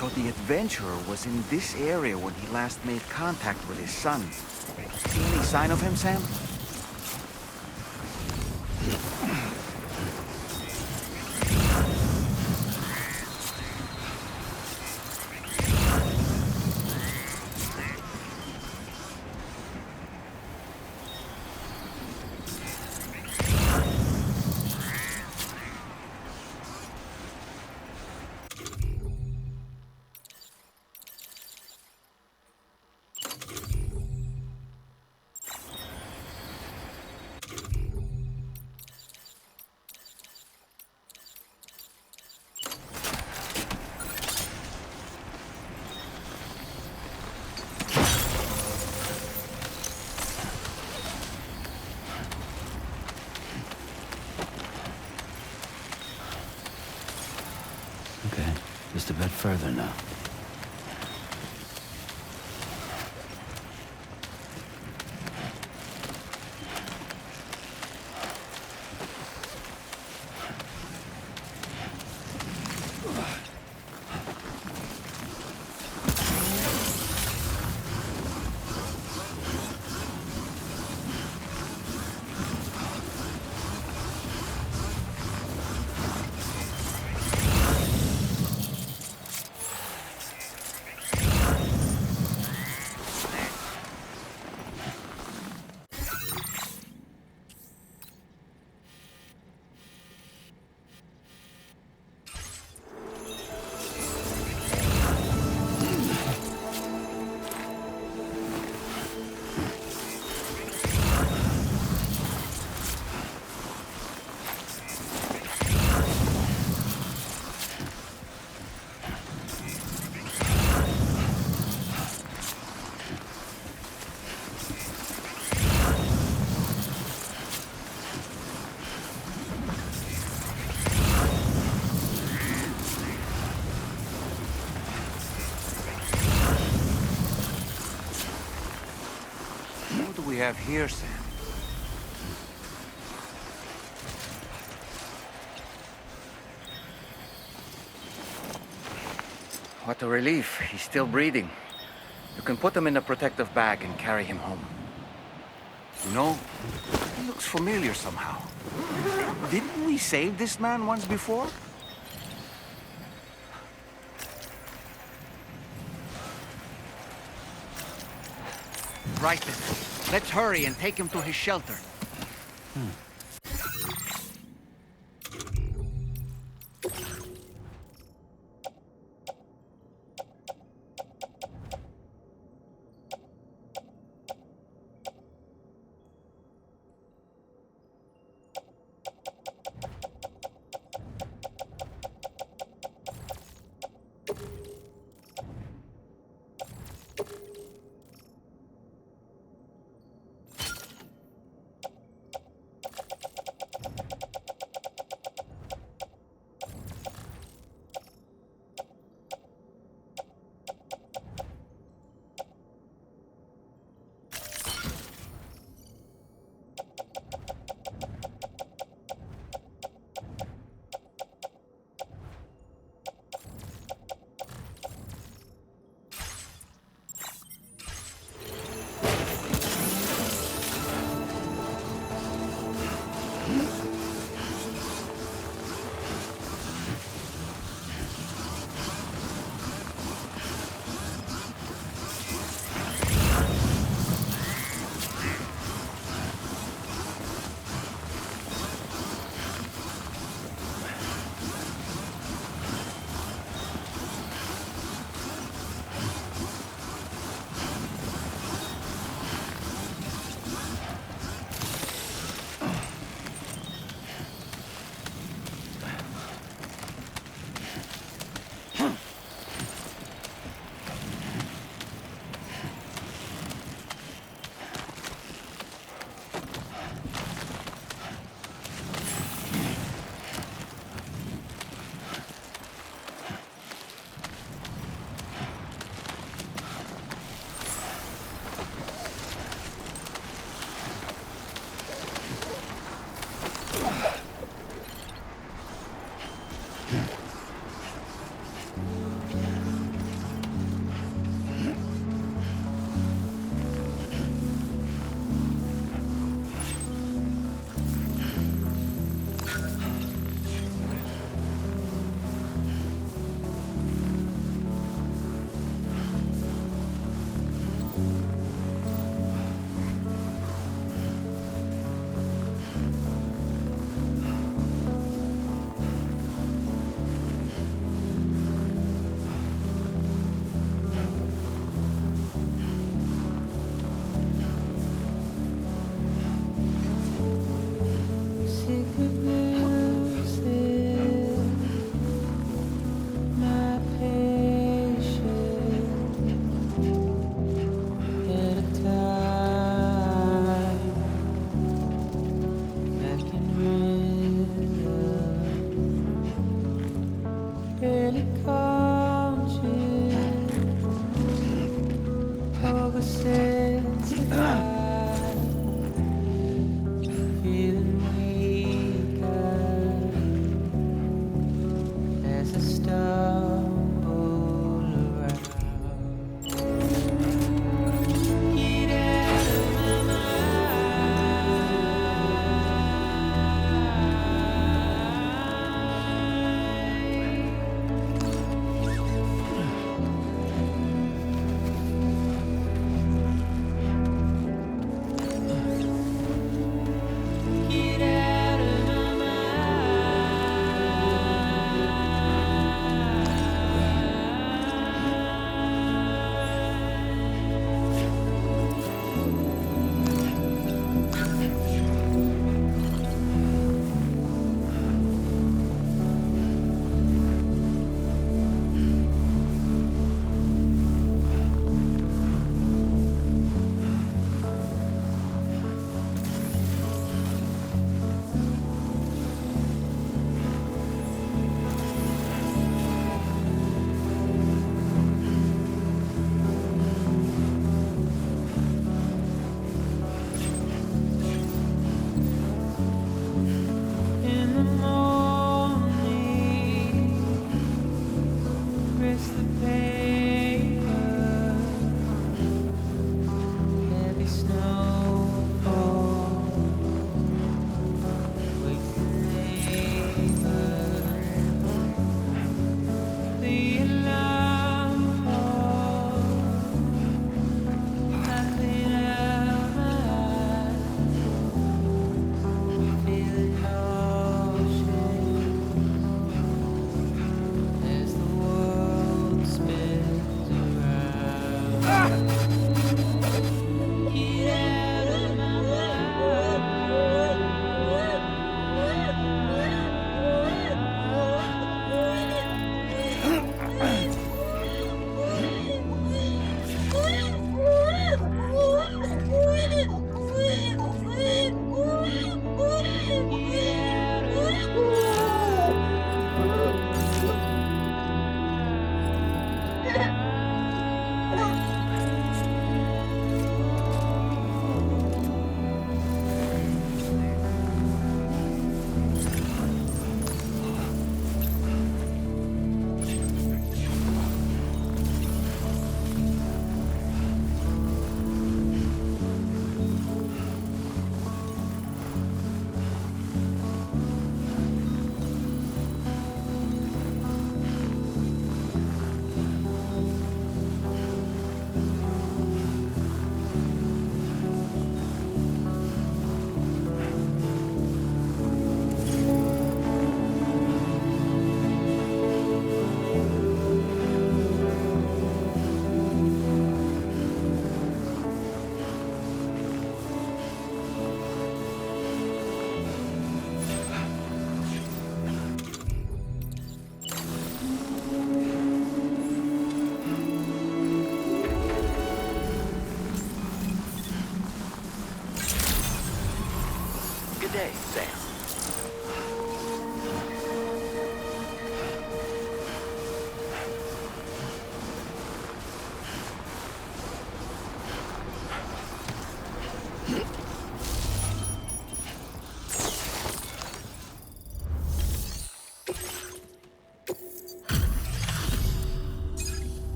So the adventurer was in this area when he last made contact with his son. See any sign of him, Sam? Okay, just a bit further now. What do we have here, Sam? What a relief. He's still breathing. You can put him in a protective bag and carry him home. You know, he looks familiar somehow. Didn't we save this man once before? Right then. Let's hurry and take him to his shelter.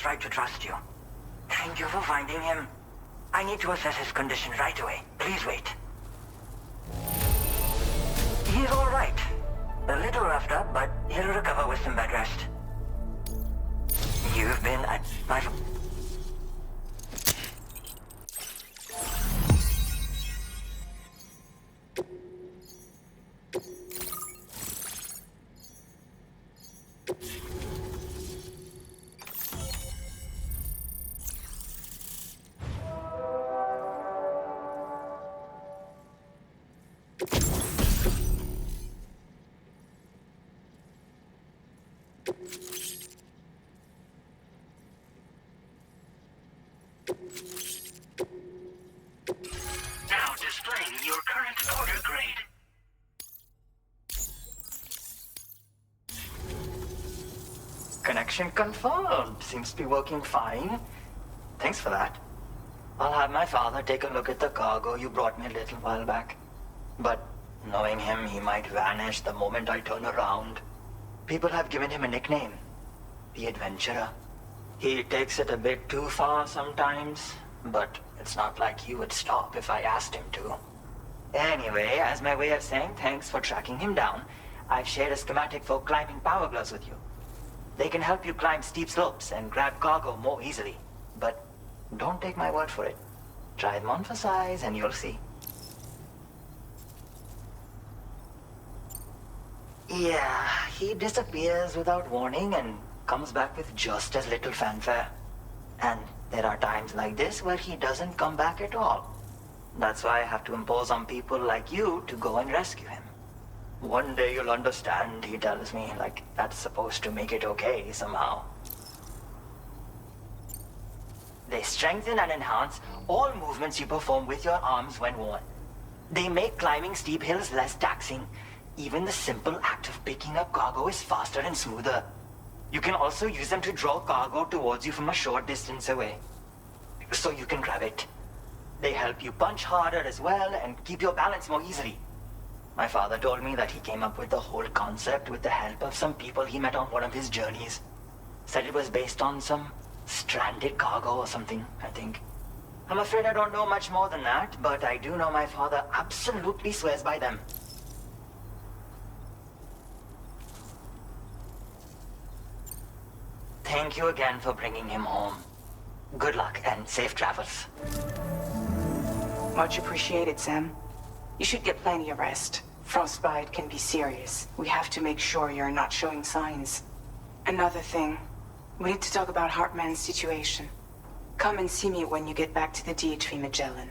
was right to trust you. Thank you for finding him. I need to assess his condition right away. Please wait. He's all right. A little roughed up, but he'll recover with some bed rest. You've been at my... Now displaying your current order grade. Connection confirmed. Seems to be working fine. Thanks for that. I'll have my father take a look at the cargo you brought me a little while back. But knowing him, he might vanish the moment I turn around. People have given him a nickname. The Adventurer. He takes it a bit too far sometimes, but it's not like he would stop if I asked him to. Anyway, as my way of saying thanks for tracking him down, I've shared a schematic for climbing power gloves with you. They can help you climb steep slopes and grab cargo more easily. But don't take my word for it. Try them on for size and you'll see. Yeah, he disappears without warning and comes back with just as little fanfare. And there are times like this where he doesn't come back at all. That's why I have to impose on people like you to go and rescue him. One day you'll understand, he tells me, like that's supposed to make it okay somehow. They strengthen and enhance all movements you perform with your arms when worn. They make climbing steep hills less taxing. Even the simple act of picking up cargo is faster and smoother. You can also use them to draw cargo towards you from a short distance away, so you can grab it. They help you punch harder as well and keep your balance more easily. My father told me that he came up with the whole concept with the help of some people he met on one of his journeys. Said it was based on some stranded cargo or something, I think. I'm afraid I don't know much more than that, but I do know my father absolutely swears by them. Thank you again for bringing him home. Good luck and safe travels. Much appreciated, Sam. You should get plenty of rest. Frostbite can be serious. We have to make sure you're not showing signs. Another thing, we need to talk about Hartman's situation. Come and see me when you get back to the DHV Magellan.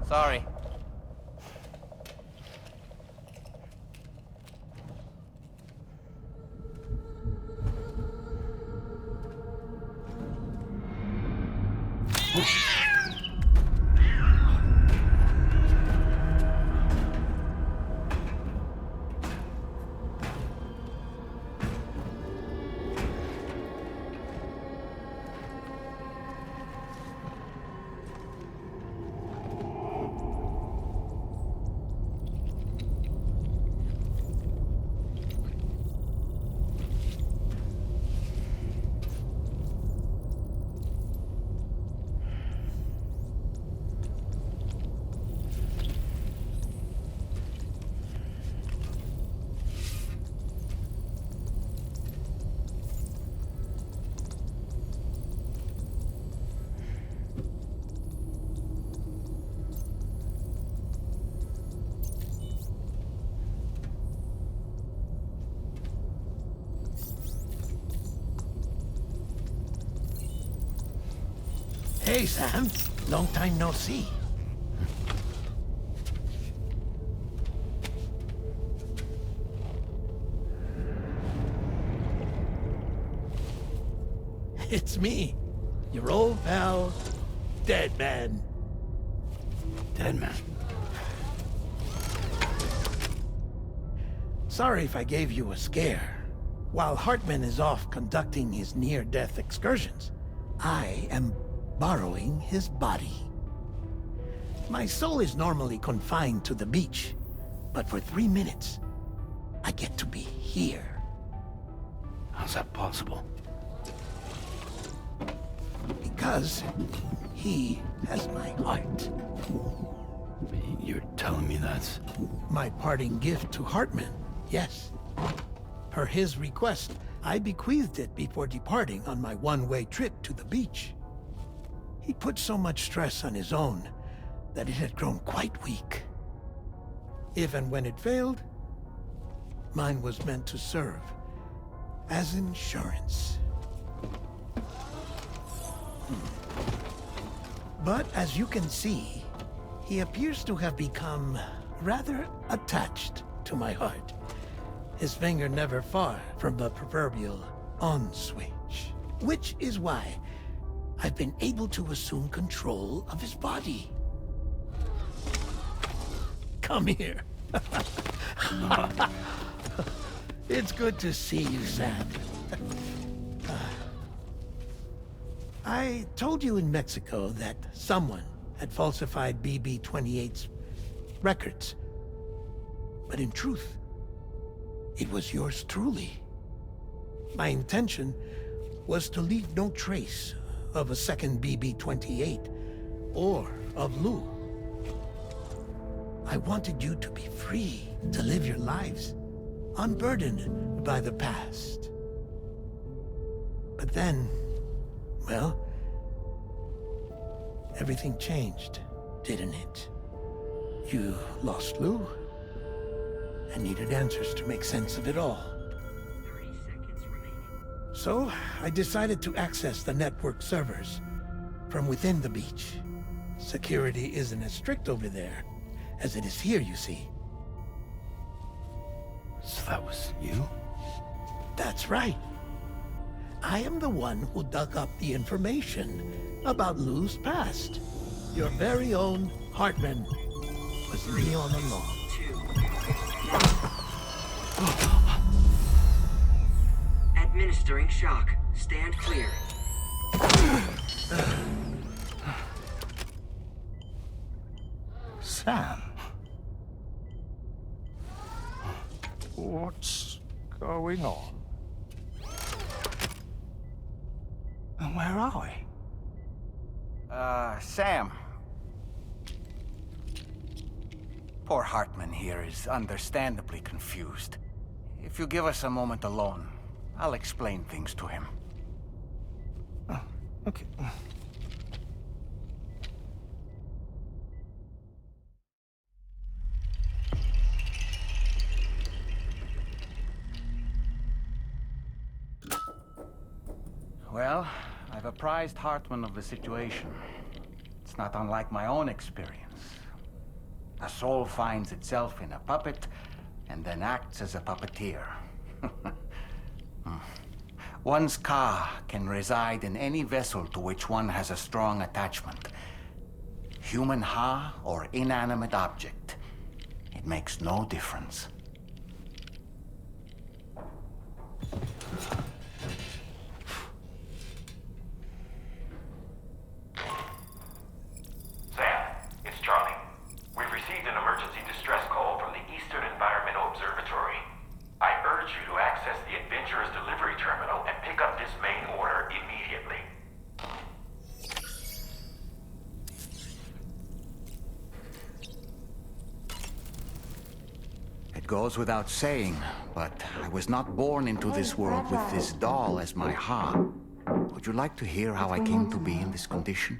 Sorry. Hey, Sam. Long time no see. It's me, your old pal, Dead Man. Dead man. Sorry if I gave you a scare. While Hartman is off conducting his near-death excursions, I am borrowing his body. My soul is normally confined to the beach, but for 3 minutes, I get to be here. How's that possible? Because he has my heart. You're telling me that's... My parting gift to Hartman, yes. Per his request, I bequeathed it before departing on my one-way trip to the beach. He put so much stress on his own that it had grown quite weak. If and when it failed, mine was meant to serve as insurance. But as you can see, he appears to have become rather attached to my heart. His finger never far from the proverbial on switch. Which is why I've been able to assume control of his body. Come here. It's good to see you, Sam. I told you in Mexico that someone had falsified BB-28's records. But in truth, it was yours truly. My intention was to leave no trace of a second BB-28 or of Lou. I wanted you to be free to live your lives, unburdened by the past. But then, well, everything changed, didn't it? You lost Lou, and needed answers to make sense of it all. 30 seconds remaining. So, I decided to access the network servers from within the beach. Security isn't as strict over there as it is here, you see. So that was you? That's right. I am the one who dug up the information about Lou's past. Your very own Hartman was me all along. 2. Administering shock. Stand clear. Sam? What's going on? And where are we? Sam. Poor Hartman here is understandably confused. If you give us a moment alone, I'll explain things to him. Oh, okay. Well, I've apprised Hartman of the situation. It's not unlike my own experience. A soul finds itself in a puppet and then acts as a puppeteer. One's Ka can reside in any vessel to which one has a strong attachment. Human Ha or inanimate object. It makes no difference. Sam, it's Charlie. We've received an emergency distress call from the Eastern Environmental Observatory. I urge you to access the Adventurer's delivery terminal and pick up this main order immediately. It goes without saying, but I was not born into this world with this doll as my Ha. Would you like to hear how I came to be in this condition?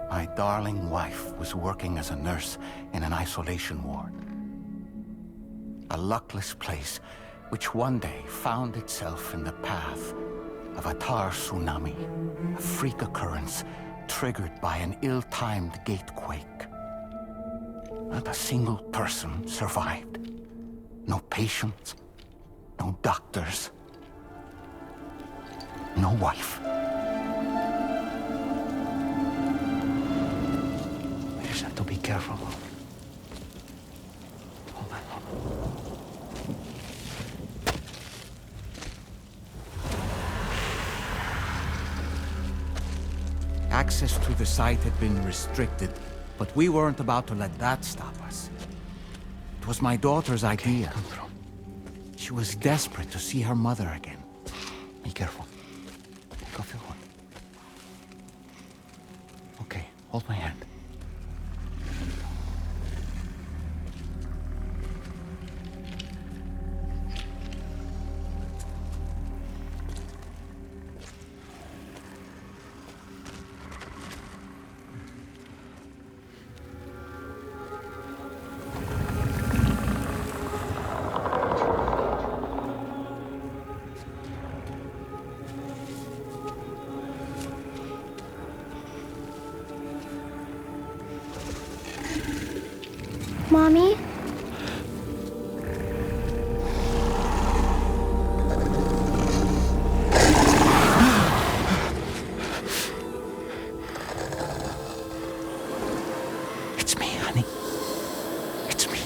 My darling wife was working as a nurse in an isolation ward. A luckless place which one day found itself in the path of a tar tsunami, a freak occurrence triggered by an ill-timed gatequake. Not a single person survived. No patients, no doctors, no wife. We just have to be careful. Hold on. Access to the site had been restricted, but we weren't about to let that stop us. It was my daughter's idea. Come through. She was desperate to see her mother again. Be careful. Go feel one. Okay, hold my hand. Mommy? It's me, honey. It's me.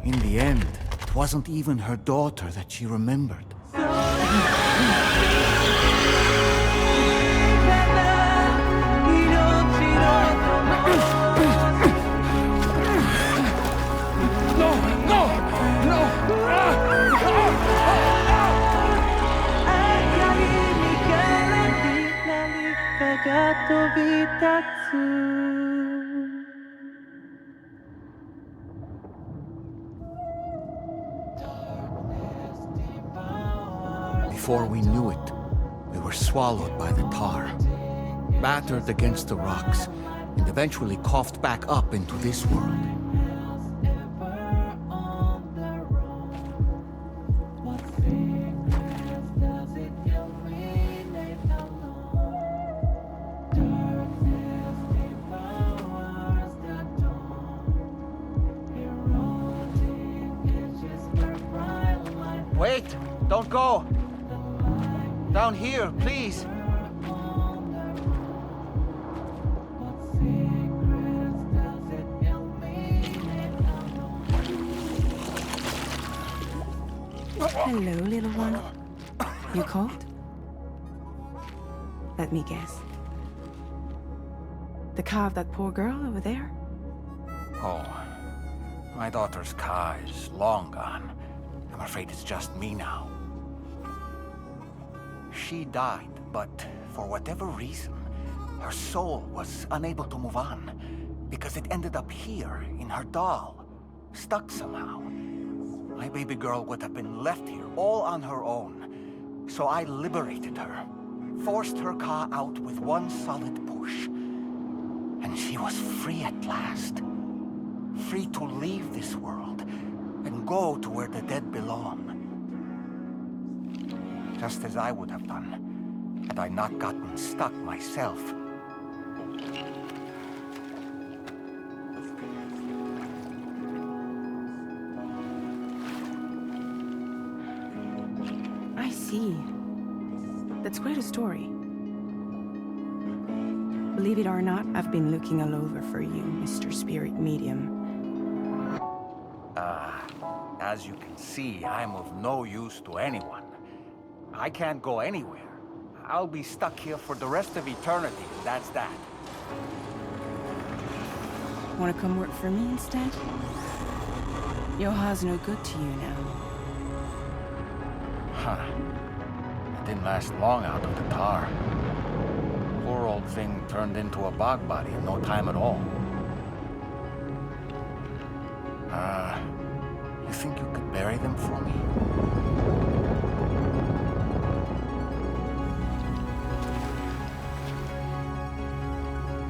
In the end, it wasn't even her daughter that she remembered. Before we knew it, we were swallowed by the tar, battered against the rocks, and eventually coughed back up into this world. Wait! Don't go! Down here, please! Hello, little one. You cold? Let me guess. The car of that poor girl over there? Oh, my daughter's Ka is long gone. I'm afraid it's just me now. She died, but For whatever reason, her soul was unable to move on, because it ended up here, in her doll, stuck somehow. My baby girl would have been left here all on her own, so I liberated her, forced her Ka out with one solid push. And she was free at last. Free to leave this world and go to where the dead belong. Just as I would have done, had I not gotten stuck myself. I see. That's quite a story. Believe it or not, I've been looking all over for you, Mr. Spirit Medium. As you can see, I'm of no use to anyone. I can't go anywhere. I'll be stuck here for the rest of eternity, and that's that. Wanna come work for me instead? Yoha's no good to you now. Huh. It didn't last long out of the tar. Poor old thing turned into a bog body in no time at all. You think you could bury them for me?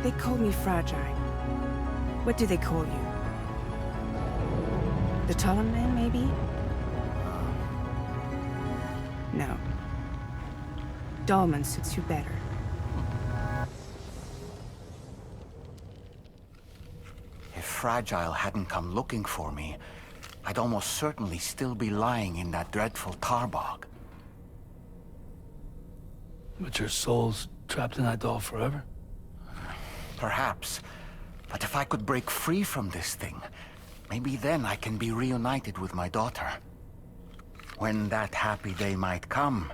They call me fragile. What do they call you? The Talon Man, maybe? No. Dolman suits you better. If Fragile hadn't come looking for me, I'd almost certainly still be lying in that dreadful tar bog. But your soul's trapped in that doll forever? Perhaps. But if I could break free from this thing, maybe then I can be reunited with my daughter. When that happy day might come,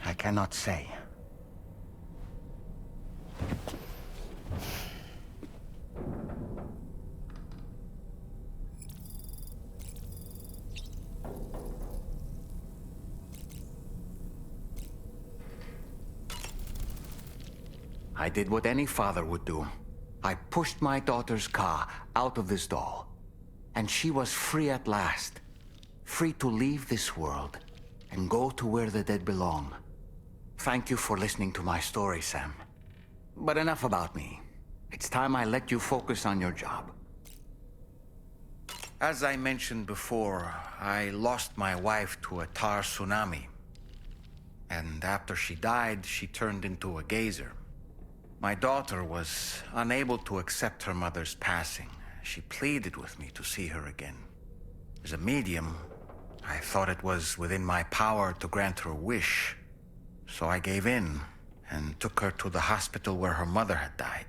I cannot say. I did what any father would do. I pushed my daughter's Ka out of this doll. And she was free at last. Free to leave this world and go to where the dead belong. Thank you for listening to my story, Sam. But enough about me. It's time I let you focus on your job. As I mentioned before, I lost my wife to a tar tsunami. And after she died, she turned into a geyser. My daughter was unable to accept her mother's passing. She pleaded with me to see her again. As a medium, I thought it was within my power to grant her wish. So I gave in and took her to the hospital where her mother had died.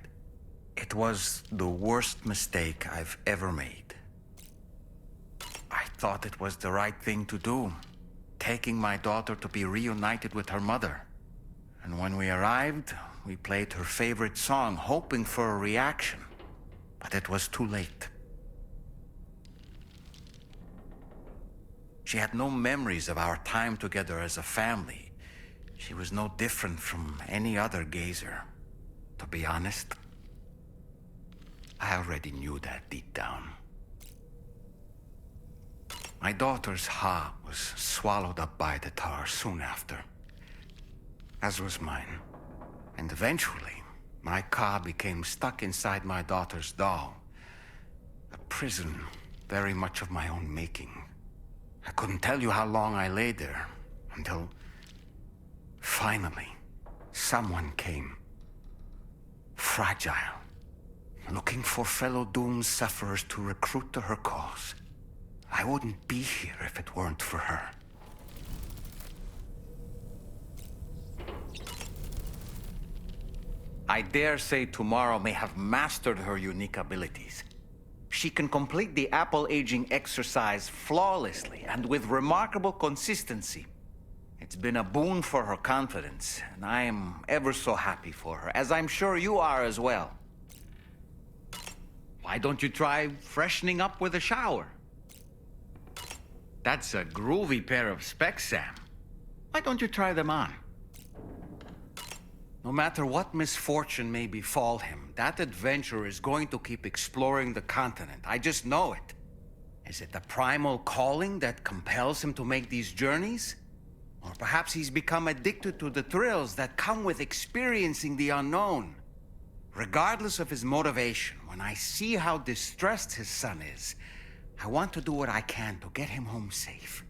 It was the worst mistake I've ever made. I thought it was the right thing to do, taking my daughter to be reunited with her mother. And when we arrived, we played her favorite song, hoping for a reaction. But it was too late. She had no memories of our time together as a family. She was no different from any other gazer. To be honest, I already knew that deep down. My daughter's Ha was swallowed up by the tar soon after, as was mine. And eventually, my Ka became stuck inside my daughter's doll. A prison very much of my own making. I couldn't tell you how long I lay there, until finally, someone came. Fragile. Looking for fellow doomed sufferers to recruit to her cause. I wouldn't be here if it weren't for her. I dare say tomorrow may have mastered her unique abilities. She can complete the apple aging exercise flawlessly and with remarkable consistency. It's been a boon for her confidence, and I am ever so happy for her, as I'm sure you are as well. Why don't you try freshening up with a shower? That's a groovy pair of specs, Sam. Why don't you try them on? No matter what misfortune may befall him, that adventurer is going to keep exploring the continent. I just know it. Is it the primal calling that compels him to make these journeys? Or perhaps he's become addicted to the thrills that come with experiencing the unknown. Regardless of his motivation, when I see how distressed his son is, I want to do what I can to get him home safe.